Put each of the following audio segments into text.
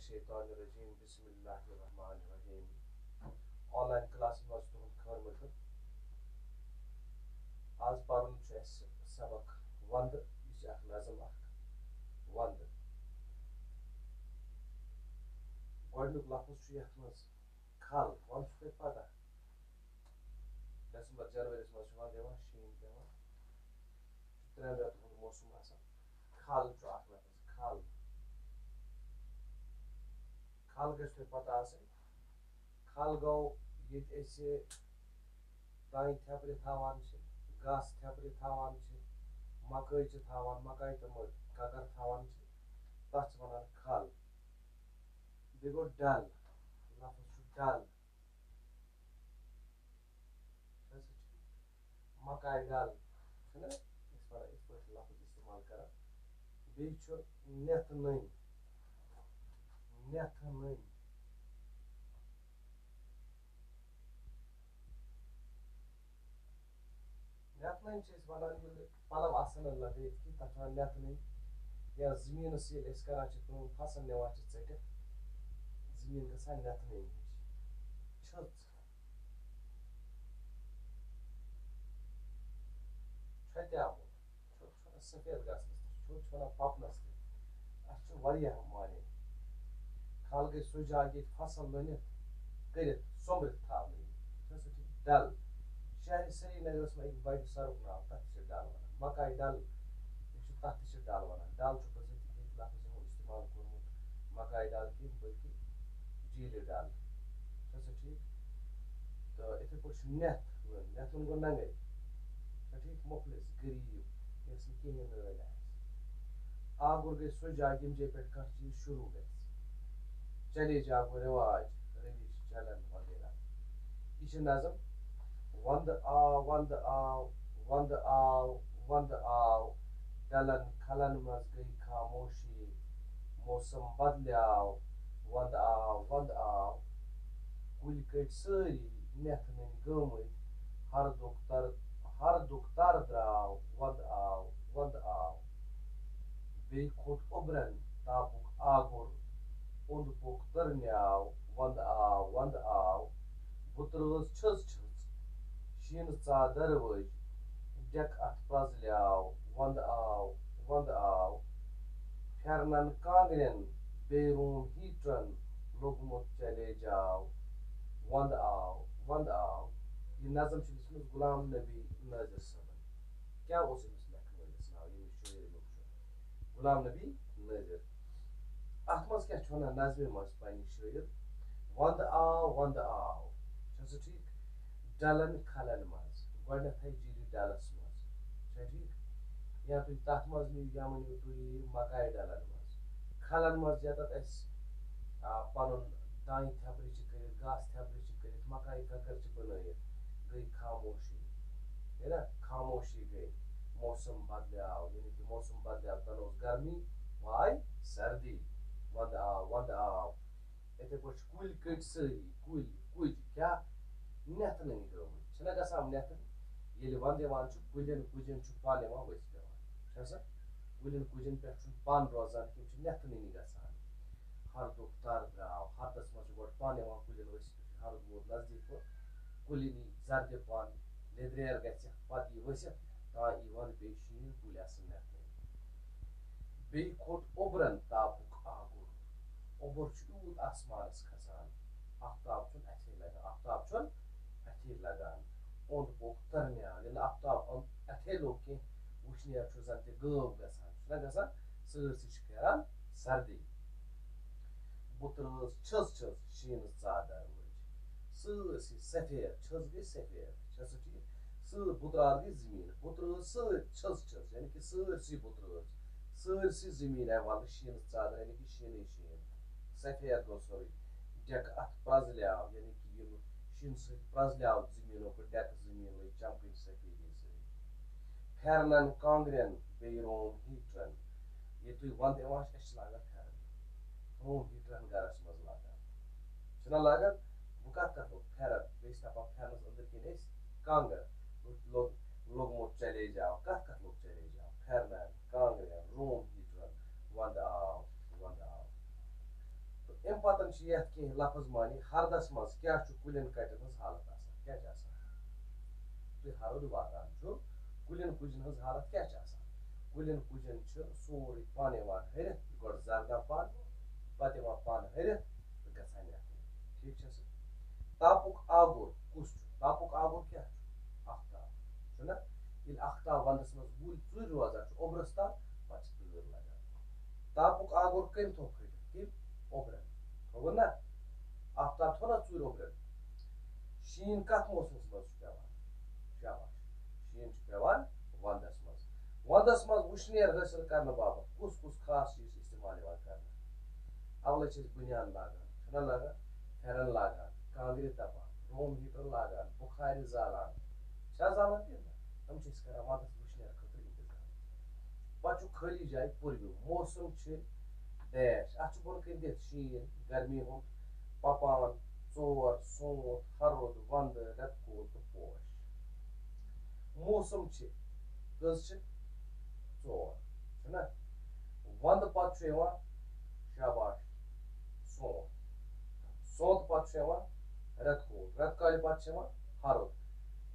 मिनशैतानिर्रजीम बिस्मिल्लाहिर्रहमानिर्रहीम online class में तुहद खैर मकदम आज पारुन सबक वंद यह नज़म वंद गोडनुक लफ्ज यथ मज खल वंद तुह पता दिसंबर जनवरी मज वंद शीन पेवान त्रेन रेतन हुंद मौसम खल लफ्ज खल खल गो पता खल गो ये दान थेपरि थावान घास थेपरि थावान मकई थावान मकई तम ककर थावान तथ वन खल बे गो डल लफ्ज डल मकई डल लफ्ज इस्तेमाल कर बे नेथ नन नेथ नन नेथ नन वन पलव लगे तथ वन नेथ नन या जमीनस कर फसल निवान टिट जमीन ग नेथ नन छत छत्यामुत सफेद गसनस छुट वन पपनस तह माने खल गई सो जाय ये फसल लोनित कर सोम्रित थावन डल शहर श्रीनगर में एक बड़ सरुक नाव तथ डल वन मकई डल तथ डल वन डल लफ्ज इस्तेमाल कोर्मुत मकई डल कि बल्कि जील डल ठीक तो इथे पे नेथ नेथ गो नंगे ठीक मुफलिस गरीब यस कहें आगुर गई सो जाय यम जे पे कह चीज शुरू ग चले जाओ रिवाज रविश चलन वगैरह यह नज़म वंद आव वंद आव डलन खलन मज गई खामोशी मौसम बदलियाव वंद आव कुल कट सारी नेथ नन गमत हर दुख तर द्राव वंद आव बे खोट उबरन तापुक आगुर उंद पुक तरन्याव वंद आव बुतरज छज शीन चादर वज डेक अथ प्रजल्याव वंद आव फेरनन कांगरन बेरून हीटरन लोगमुत चले जाओ वंद आव ये नज़म लिखमत गुलाम नबी नाजिर साहबन क्या लेखन वलिस नाव गुलाम नबी नाजिर अथ मज क्या वन नज़मे मज पन्ने शायर वंद आव ठीक डलन खलन मज गडनथ जील डलस मज ठीक या तुम तथ मज नीव या वनो तुम मकई डलन मज खलन मज यत पन दान थेपरि कर घास थेपरि कर मकई ककर बनत गई खामोशी है ना खामोशी गई मौसम बदलाव यानी कि मौसम बदलाव तन गर्मी वाय सर्दी वंद आव इथे पे कुल कट सारी कुल क्या नेथ नन गमत गसान नेथ ये वंद कुलिन कुजन पन वस पे कुलिन कुजन पे पन रोजान कि नेथ नन गसान हरदुक तर द्राव हरदस मज गो पन कुलिन वस हरद वोत नजदीक कुलिन जर्द पन लेद्रेर ग पे वस ता वन बे शीन कुल नेथ बे खोट उबरन तापुक आगुर उबर यूत आसमानस खसान आफ्ताब अथे लगान ओंद पोक तरन्यान ये आफ्ताब अथे लोग कह वुशनेर जन गब गसान सरसी करान सर्दी बुतरज छज शीन चादर वज सरसी सफेद छज गई सफेद ठीक बुतरार गई जमीन बुतरज छज यानी कि सरसी बुतरज सरसी जमीन आई वल शीन चादर यानी कि शीन सफेद गो सोरी डेक अथ प्रजल्याव यानी कि यम शीन प्रजल्याव जमीनों को डेक जमीन लग चमकन सफेदी सर फेरनन कांगरन बे रोम हीटरन ये तुम वंद लागान फेरन रोम हीटरन गरस मज लागान लागान वो कत फेरन बे दपान फेरनस अंदर कन कांगर लोगमुत चले जाओ कत लोग चले जाओ फेरनन कांगरन रोम हीटरन वंद आव अम पतन कह लफज मानी हरदस मज क्या कुलिन कटन हज हालत क्या तुम हरद वातान कुलिन कुजन हज हालत क्या कुलिन कुजन सोरे पान हरित गो जरदा पान पे पान हरित तो गसान ठीक तापुक आगुर कुस तापुक आगुर क्या आफ्ताब ये आफ्ताब वंदस मज गुल चुर रोजान ओब्रस ताप पे तूर लगान तापुक आगुर कम थो फटित कम ओब्रन थोन ना आफ्ताब थो ना चुर ओब्रन शीन कत मौसमस मज पेवान शाबाश शीन पेवान वंदस मज वुशनेर हासिल करने बाबत कुस कुस खास चीज इस्तेमाल कर अवल बनियान लागान लगान फेरन लागान कांगरि तपान रूम हीटर लागान बुखार जालान जालान तम कर वंदस वुशनेर खतर इंतजाम पे खाली जाए पुरव्यू मौसम डैश अत बोन कर दिख शीन गर्मी हूं पपान चोर सोत हरुद वंद रेतकोल तो पोश मौसम कज चोर वंद पे शाबाश सोत सोत पे रेतकोल रेतकाल पे हरुद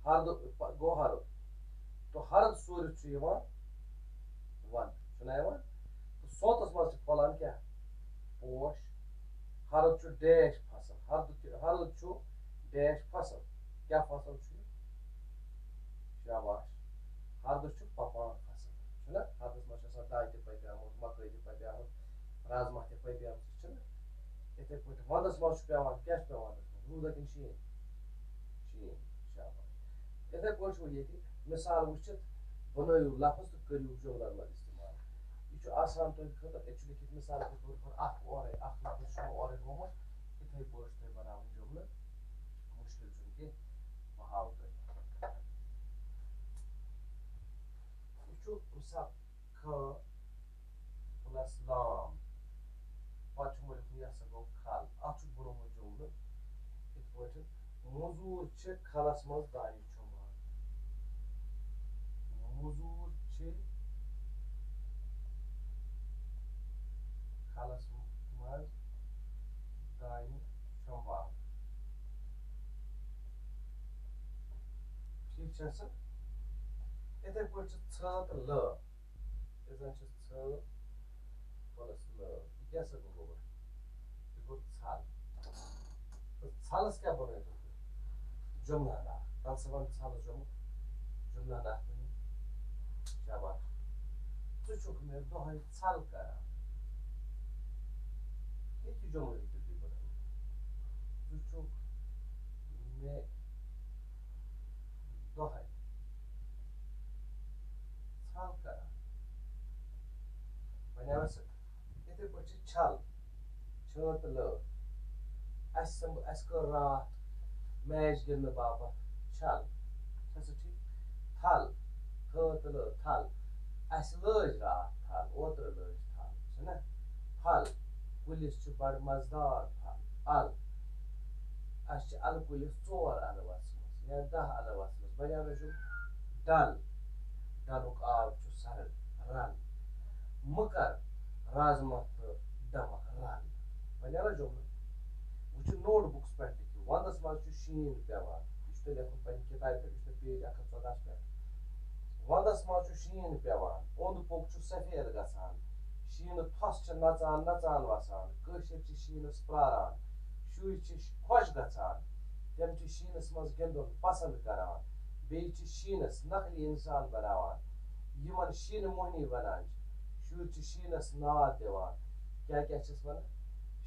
हरुद गो हरुद तो हरुद सूरत वंद तो सोतस मज फलान क्या पोश हरुद डैश फसल हरुद डैश फसल क्या फसल शाबाश हरुद पपान फसल हरुदस मज दाल पे मकई पे राजमा पे इथे पे वंदस मज पेवान क्या पेवान रूदा कि शीन शीन शाबाश इथे पे ये मिसाल वुचित बनयू लफज तो करू जुमलन मज इस्तेमाल यह आसान तुम खतर ये लिखित मिसाल के तौर पर अख और लफज और गोमुत इथे पे तुम बनावन जुमल मुश्किल कि बह हाव तुम मिसाल ख प्लस लाम पे यह सा गो खल अत बनोमुत जुमल इत पे मजूर खलस मज दान छुमान मजूर खलस मज दान छुमान ठीक इथे पे छ तो ल इधन छ प्लस ल क्या सा गो गो छल तो छलस क्या बन जुमला ना तल से वन छल जुमला ना शाबाश तुक मे दोहन छल कर ये जुमल हेकु तुम बन तुक मे दोहन छल कर बनियास इथे पे छल छत ल कर रात मैच गिंद बाबत छल ठीक थल थ ल थल लज रात थल ओतर लज थल फल कुलिस बड़ मजदार फल अल कुलिस 4 अलवस मज या 10 अलवस मज बनियान डल डलुक आब सरल रन मकर राजमा तो दमा रन बनियान जुमल वो नोट बुक्स पे लिखियो वंदस मज शीन पेवान यह लिखुन पे किताब पे पेज 114 पे वंदस मज शीन पेवान ओंद पोक सफेद गसान शीन थस नचान नचान वसान कशर शीनस प्रारान शुर खुश गसान तम शीनस मज गिंदुन पसंद करान बे शीनस नकली इंसान बनावान यमन शीन मोहनी बनान शुर शीनस नाद दिवान क्या क्या वन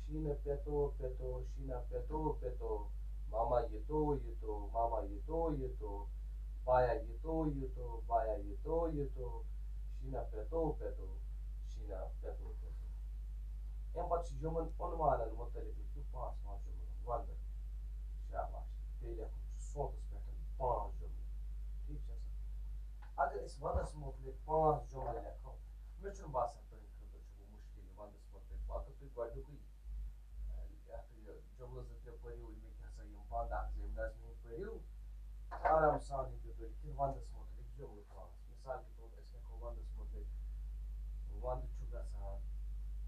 शीन पेतो पेतो शीना पेतो पेतो मामा ये तो मामा ये तो बाया ये तो बाया ये तो शीना पेतो पेतो शीना पेतो पेतो अम पे यमन उनवान मुतलिक लिखियो 5 जुमल वंद शाबाश बे लिखुन सोतस पे 5 जुमल ठीक अगर वंदस मुतलिक 5 जुमल लिखो मे बासान तुम खतर मुश्किल वंदस मुतलिक अगर तुम गुक जुमल पे पढ़ू ये बंद नजमी पढ़ू आराम सान हेकु तुम लिखित वंदस मुतलिक जुमल 5 मिसाल के तौर पर लिखो वंदस मुतलिक वंद गसान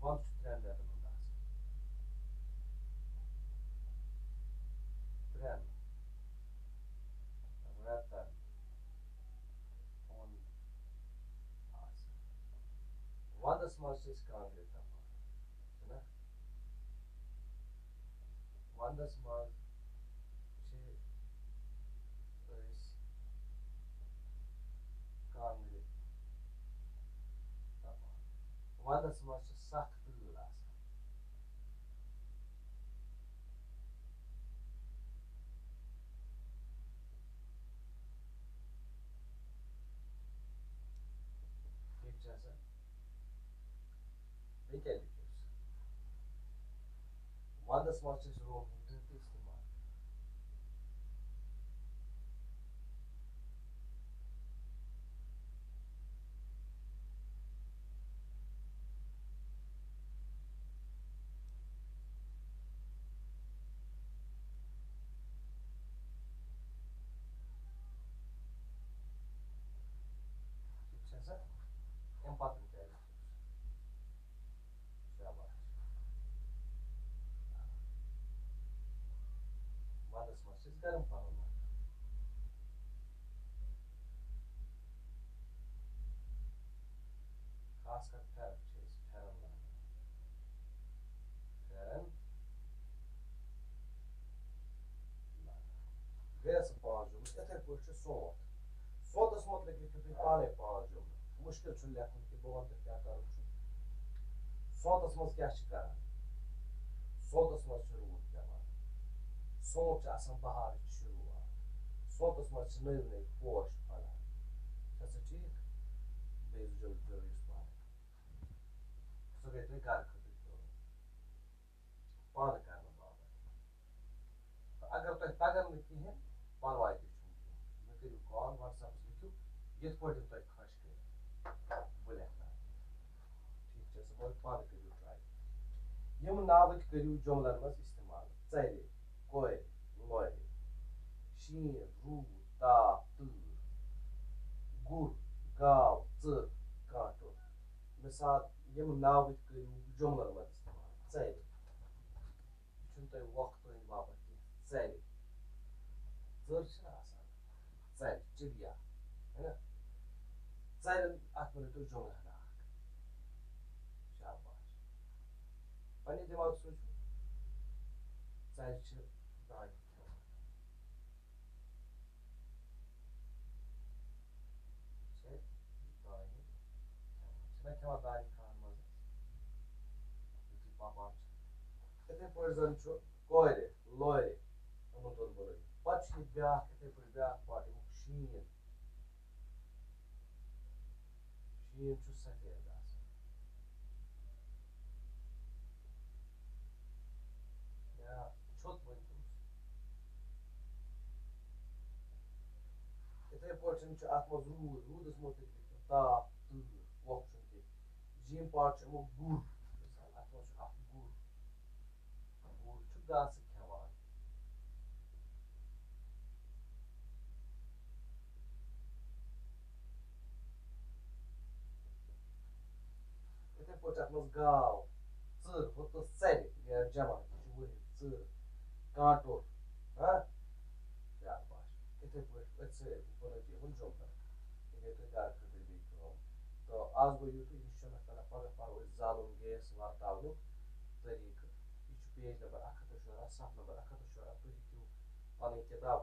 वंद 3 रेतन हुंद मज कांग्रे तपान ना वंदस मज कांग्रे तपान वंदस मज सख तूर ठीक बे क्या लिखो वंदस मज रोम हीटर इस्तेमाल ठीक अम पतन क्या लिखो शाबाश वंदस मज गर्म पन खासकर फेरन फेरन गए पांच जुमल इथे पे सोत सोतस मुतलिक लिखियो तुम पाने पांच जुमल मुश्किल लेखन कि बह वन क्या कर सोतस मज क्या करान सोतस मज रूद पेवान सोत बहार शुरुआत सोतस मज नव नव पोश फलान ठीक बे जुमल पे पान सो गई तुम घर खतर पान कर बाबत अगर तुम तगन कहें परवाह मे करू कॉल व्हाट्सएप लिखियो ये तुम खुश कर बह लेखना ठीक सो पान करू ट्राई यम नावक करू जुमलन मज इस्तेमाल चर कोर लोर शीन रूद ताप तूर गुर गाव चर कांटो मिसाल यम नावक करू जुमलन मज इस्तेमाल चर तुम वक्त तुंद बाबत कह चर चर चिड़िया है ना चरन अत वो जुमल शाबाश पे दिमाग सोचो चर दान चर दान खेवान दान खान मज यु पपान इथे पे जन कोर लोर यमन दोन बन पे ब्या इथे पे ब्या पार्ट शीन शीन सफेद या छुत वन इथे पे अत मज रूद रूदस मुतलिक लिखो ताप तूर वोक जीम पार्ट गुर मिसाल अत मज गुर गुर गास खेवान इथे पे अत मज गाव चर होतस चर गया जमा वही चर कांटोर हाँ शाबाश इथे पे बन यमन जुमल ये तुम घर खतर बे तो आज गो यूत इन पगह पो जालुन गैस वर्तावन तरीक यह पेज नंबर 117 सफ नंबर 117 तुम हेकू पन किताब